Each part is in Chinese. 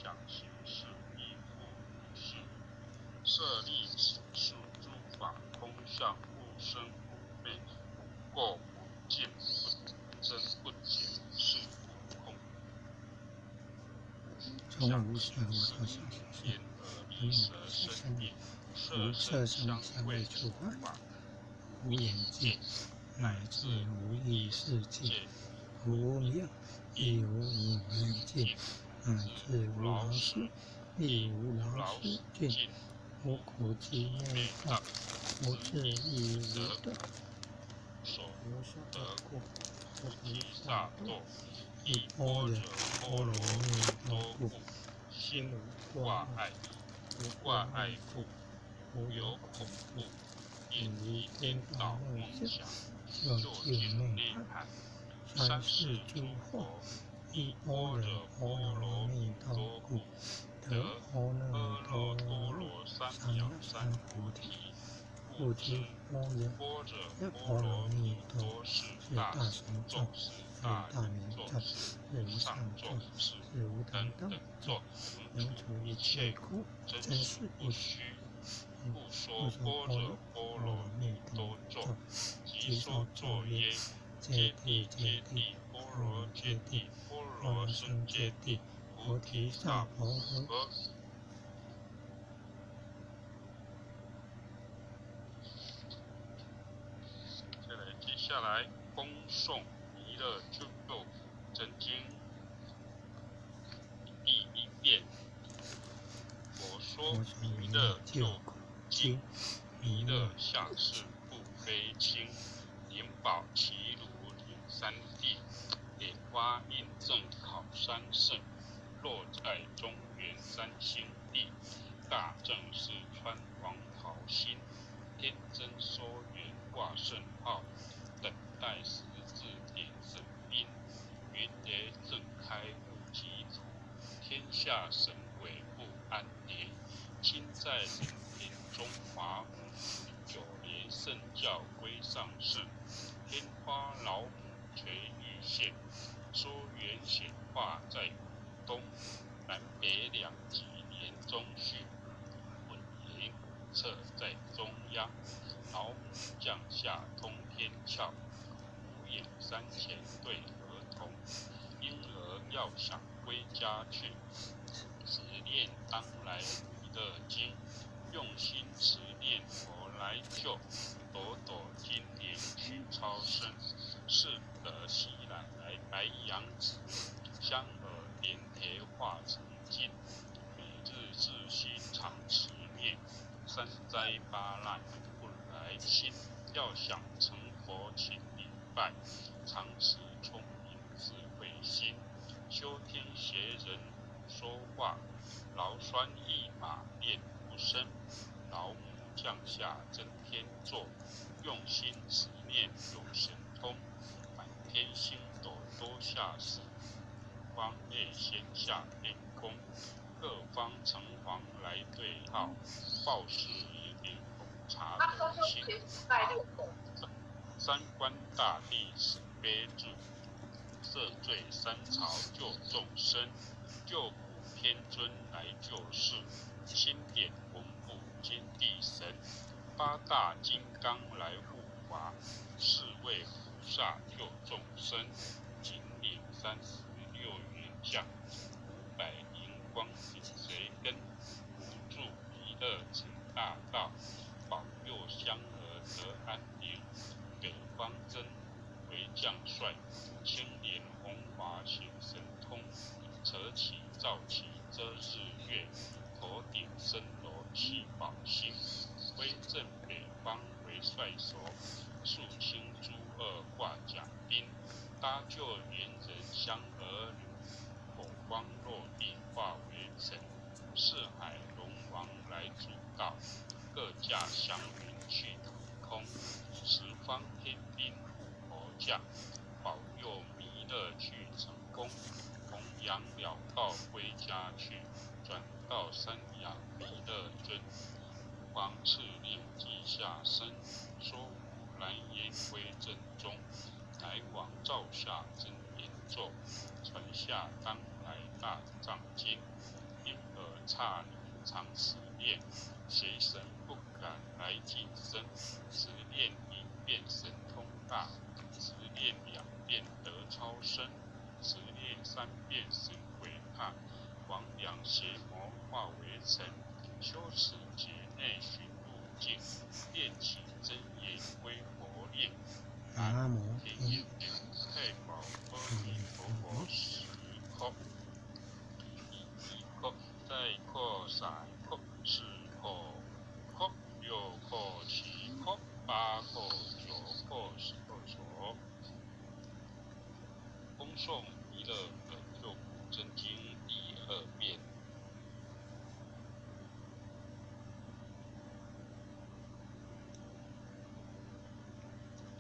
想行识亦复如是。舍利此事诸法空相，不生不灭，不垢不净，不增不减，是故空。从无色无受想行识，眼耳鼻舌身意，无色声香味触法，无眼界，乃至无意识界，无明亦无无明尽，乃至无老死亦无老死尽，无苦集灭道，无智亦无得，所得故，菩提萨埵亦般若波罗蜜多故，心无挂碍，无挂碍故，无有恐怖，免于颠倒梦想，究竟内涵。三世诸佛亦般若波罗蜜多故，得阿耨多罗三藐三菩提。故知般若波罗蜜多是大神咒，是大明咒，是无上咒，是无等等咒，能除一切苦，真实不虚。故说般若波罗蜜多咒，即说作曰：揭谛揭谛，波罗揭谛，波罗僧揭谛，菩提萨婆诃。接下来恭诵弥勒救苦真经第一遍。我说弥勒救苦经，弥勒下世不非轻，灵宝齐如灵山地，莲花印证考山胜，落在中原三星地，大正是穿黄袍心，天真说缘挂圣号，等待十字点圣兵，云蝶正开悟极土，天下神鬼不安宁，亲在人间中华母，九莲圣教归上圣，天花老母垂玉线，说缘显化在古东，南北两极连中续，混言古彻在中央，老母降下通天窍，五眼山前对儿童，婴儿要想归家去，持念当来弥勒经，用心持念佛来救，朵朵金莲去超生，是不得西来白羊子，香耳莲铁化成金，每日自心常持念，三灾八难不来侵，要想成佛请礼拜，常持聪明智慧心，修天邪人说话，劳酸一马练无声，老母降下真天座，用心持念有神通，满天星斗多下世，方业先下天宫，各方城隍来对号，报事一定红茶得清，三官大帝慈悲助，赦罪三朝救众生，救苦天尊来救世，钦点文部金地神，八大金刚来护法，四位菩萨救众生，金领36员将，500灵光顶随跟，无助弥勒成大道，保佑香儿得安宁，北方真为将帅，青莲红华显神通，扯起照起遮日月，头顶森罗七宝星，威震北方为帅首，肃清诸恶挂甲兵，搭救猿人香儿女，火光落地化为尘，四海龙王来主告，各驾祥云去腾空，十方天兵护佛驾，保佑弥勒去成功，弘扬了道归家去，转到三亚弥勒尊，王敕令即下生，说无蓝烟归正中，来往照下真言咒，传下当来大藏经，刹常此念，谁神不敢来近身？此念一遍神通大，此念2遍得超生，此念3遍神鬼怕。魍魉邪魔化为尘，修持劫内寻路径，炼起真言归佛令。南无天眼太保阿弥陀佛时刻，一刻再刻3刻4刻5刻6刻7刻8刻9刻10刻。恭诵弥勒救苦真经第2遍。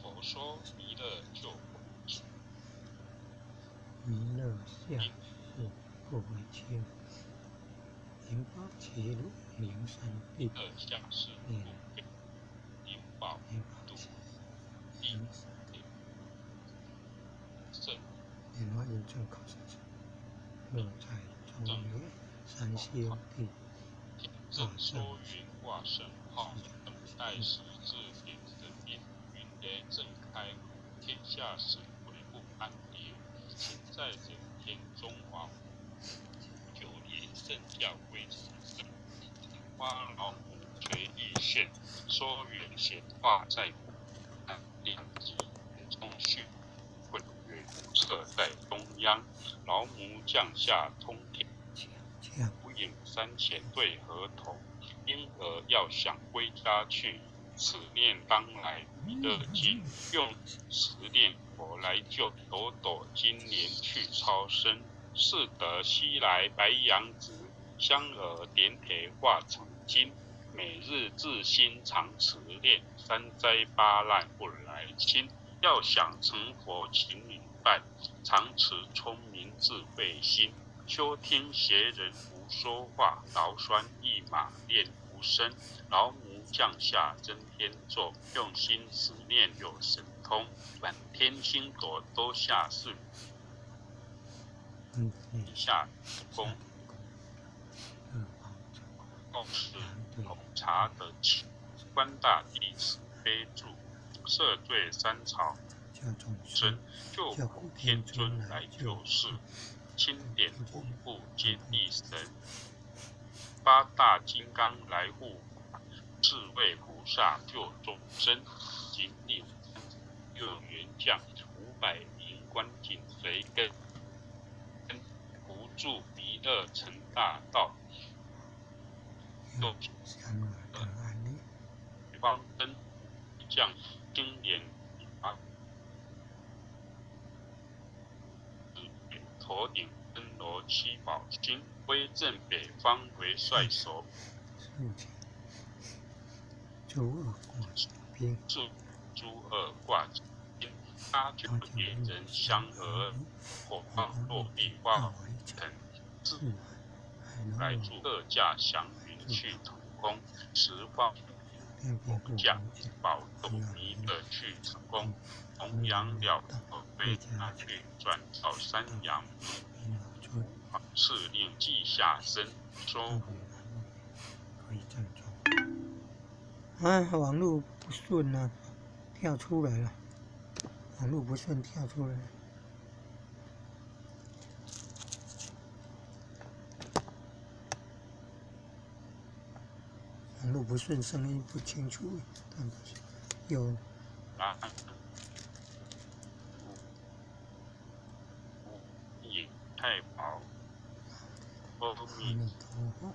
佛说弥勒救苦，弥勒下世不为亲，灵宝齐鲁灵山地，下世不为灵宝度灵圣莲花印证考试者，乐在中原山西地，天正说云化神号，等待时至点神印，云雷震开，天下神鬼不安宁。亲在人天中王，9年圣教归十圣，花老母垂玉线，说远显化在古，两极中续。设在中央，老母降下通天，无影山前对河头，婴儿要想归家去，此念当来弥勒经，用此念佛来救，朵朵今年去超生，是得西来白羊子，香儿点铁化成金，每日自心常持念，3灾8难不来侵，要想成佛请礼拜，常持聪明智慧心，休听邪人胡说话，劳酸一马练无声，老母降下真天咒，用心持念有神通，满天星朵都下世，以下功共是统察得起，观大地慈悲助，赦罪3朝神，救苦天尊来救世，钦点5部接地神，8大金刚来护法，4位菩萨救众生，紧领6元将，500名官紧随跟，扶助弥勒成大道，方灯将金莲头顶灯笼7宝金，威震北方为帅首，诸恶挂金，他就别人香儿，火放落地化为尘，自来助各驾祥云去腾空，10方将保佑弥勒去成功，弘扬了被他去转到山阳，敕令记下身，说网络不顺啊，跳出来了，网络不顺跳出来了。网络不顺，声音不清楚，但不是有也太薄，阿弥陀佛，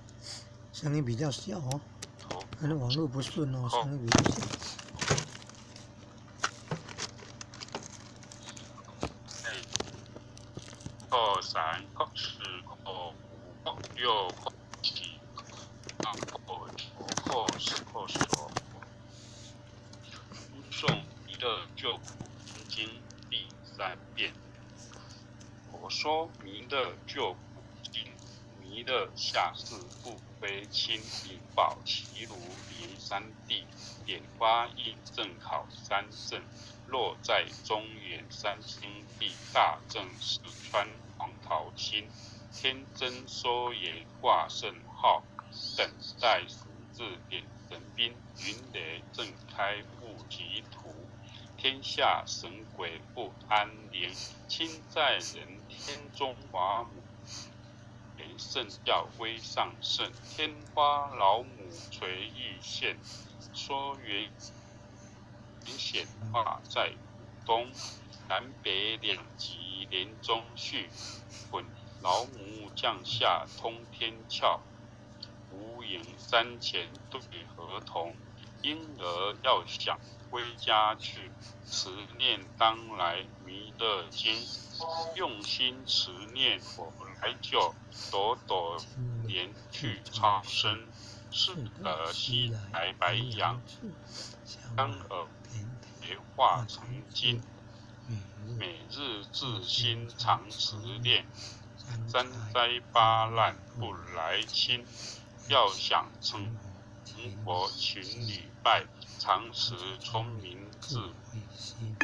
声音比较小哦，可能网络不顺哦，声音比较小。扣3扣4扣5扣6扣7扣8扣9扣10扣11。诵弥勒救苦真经第3遍。我说弥勒救苦经，弥勒下世不非亲，灵宝齐如灵山地，点花印正考3正，落在中原3星地，大正四川黄桃青，天真说言化圣号，等待十字点神兵，云雷震开雾极图。天下神鬼不安宁，亲在人天中华母。连圣教威上圣，天花老母垂玉线。说元显化在浦东，南北两极连中续。混老母降下通天窍，无影山前对河童。婴儿要想归家去，持念当来弥勒经。用心持念我来救，朵朵莲去超生。是得西来白羊，当耳别化成金。每日自心常持念，三灾八难不来侵。要想成佛勤礼拜，常持聪明智慧心。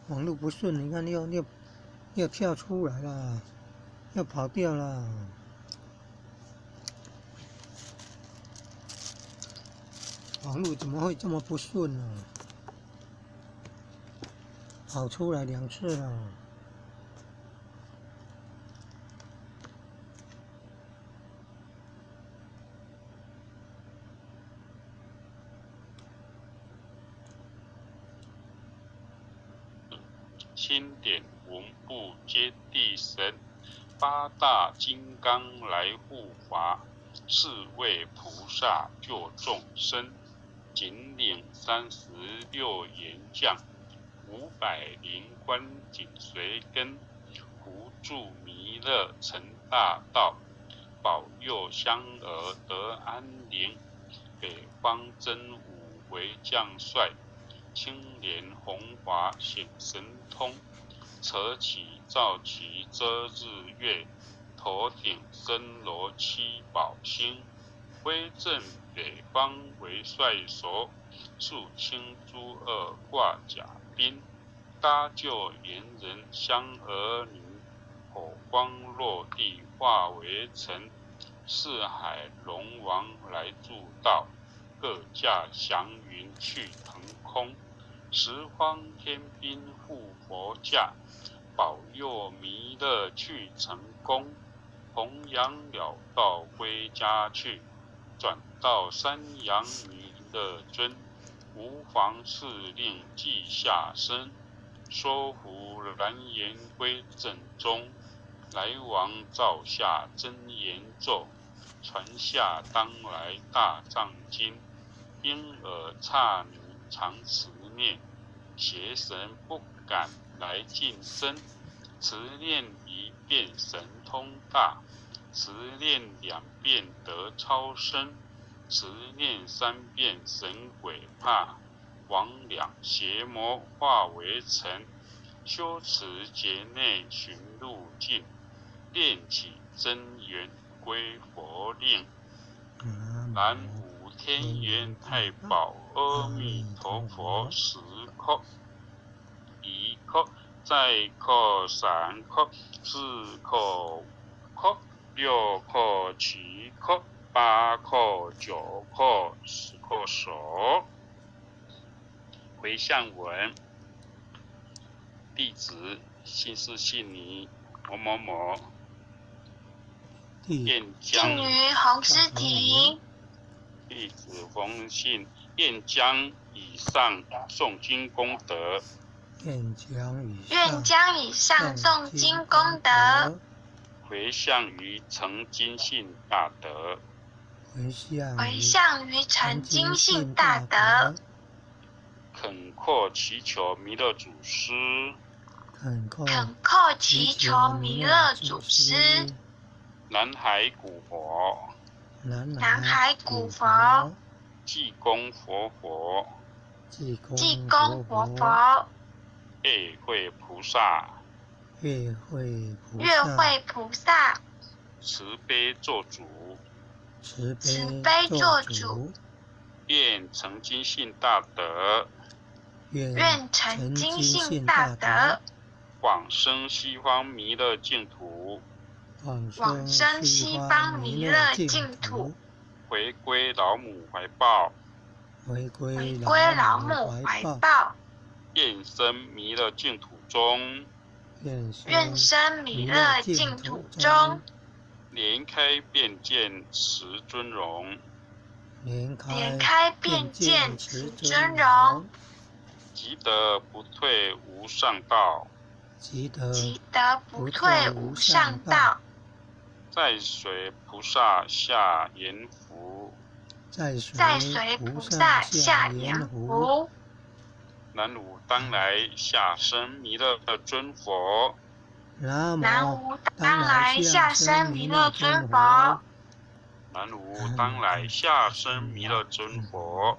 网络不顺，你看要跳出来了，要跑掉了。网络怎么会这么不顺呢？跑出来2次了。钦点文部皆地神，八大金刚来护法，四位菩萨救众生，紧领36员将，500灵官紧随跟，护助弥勒成大道，保佑香儿得安宁。北方真武为将帅，青莲红华显神通，扯起照旗遮日月，头顶森罗7宝星，威震北方为帅首，肃清诸恶挂甲兵，搭救猿人香儿女，火光落地化为尘，四海龙王来助道，各驾祥云去腾空。十方天兵护佛驾，保佑弥勒去成功。弘扬了道归家去，转到山阳弥勒尊。无妨事令记下身，说服蓝颜归正中。来往照下真言咒，传下当来大藏经。婴儿刹女常持念，邪神不敢来近身。持念1遍神通大，持念2遍得超生，持念3遍神鬼怕。魍魉邪魔化为尘，修持劫内寻路径，练起真元归佛令。南无天元太保阿弥陀佛10颗，1颗，再颗3颗，4颗5颗，6颗7颗，8颗9颗，10颗手。回向文：弟子姓氏姓尼某某某，燕江敬于洪师亭。弟子冯姓燕江以上诵经功德，愿将以上诵经功德，回向于诚经信大德，回向于诚经信大德，恳叩祈求弥勒祖师，恳叩祈求弥勒祖师，南海古佛，南海古佛，济公活佛，济公活佛，月会菩萨，月会菩萨，慈悲做主，慈悲做主，愿诚经信大德，愿诚经信大德，往生西方弥勒净土，往生西方弥勒净土，回归老母怀抱，回归老母怀抱，愿生弥勒净土中，愿生弥勒净土中，莲开便见慈尊容，莲开便见慈尊容，即得不退无上道，即得不退无上道，再随菩萨下阎浮，再随菩萨下阎浮。南无当来下生弥勒尊佛，南无当来下生弥勒尊佛，南无当来下生弥勒尊佛，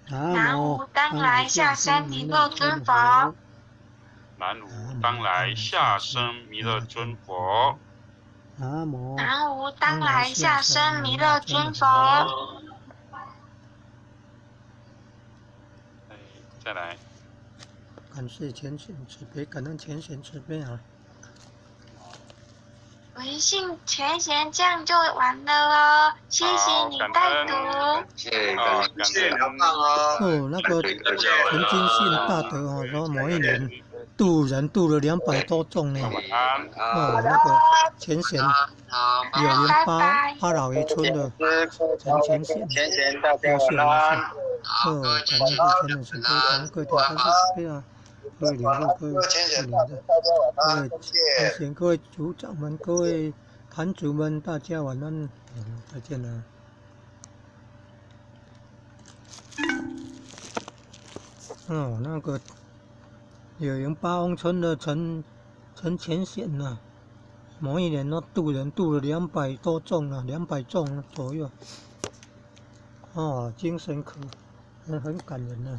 南无当来下生弥勒尊佛，南无当来下生弥勒尊佛，南无当来下生弥勒尊佛。再来，感谢全显慈悲，感恩全显慈悲啊！微信全贤这样就完了哦，谢谢你带读。感谢，好棒哦！哦，那个陈金信大德哦，说某一年渡人渡了200多众呢。哦，那个全贤有人八老爷村的陈全贤，要谢一下。哦，感恩全显慈悲，感恩各位大德慈悲啊！各位领路，各位领的，各位天贤，各位组长们，各位坛主们，大家晚安，再见了。哦，那个有人八翁村的陈全显呐，某一年呢渡人渡了200多众啊，200众左右，哦，精神可很感人啊。